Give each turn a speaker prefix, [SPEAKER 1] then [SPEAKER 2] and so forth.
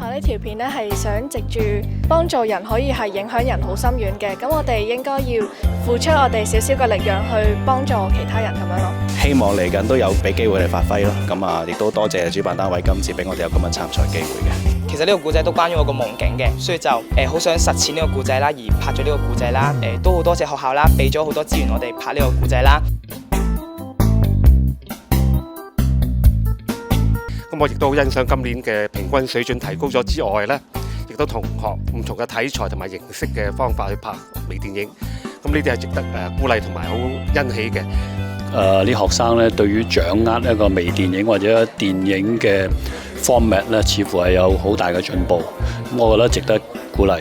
[SPEAKER 1] 拍呢條片咧係想藉住幫助人可以係影響人好深遠嘅，咁我哋應該要付出我哋少少嘅力量去幫助其他人咁樣咯。
[SPEAKER 2] 希望嚟緊都有俾機會嚟發揮咯，咁啊亦都多謝主辦單位今次俾我哋有咁樣參賽機會嘅。
[SPEAKER 3] 其實呢個故仔都關於我個夢境嘅，所以就好想實踐呢個故仔啦，而拍咗呢個故仔啦，都好多謝學校啦，俾咗好多資源我哋拍呢個故仔啦。
[SPEAKER 4] 咁我亦都好欣賞今年嘅平均水準提高咗之外呢，亦都同學唔同嘅題材同埋形式嘅方法去拍微電影，咁呢啲係值得鼓勵同埋好欣喜嘅。
[SPEAKER 5] 啲學生咧對於掌握一個微電影或者電影嘅 format 咧，似乎係有好大嘅進步，咁我覺得值得鼓勵。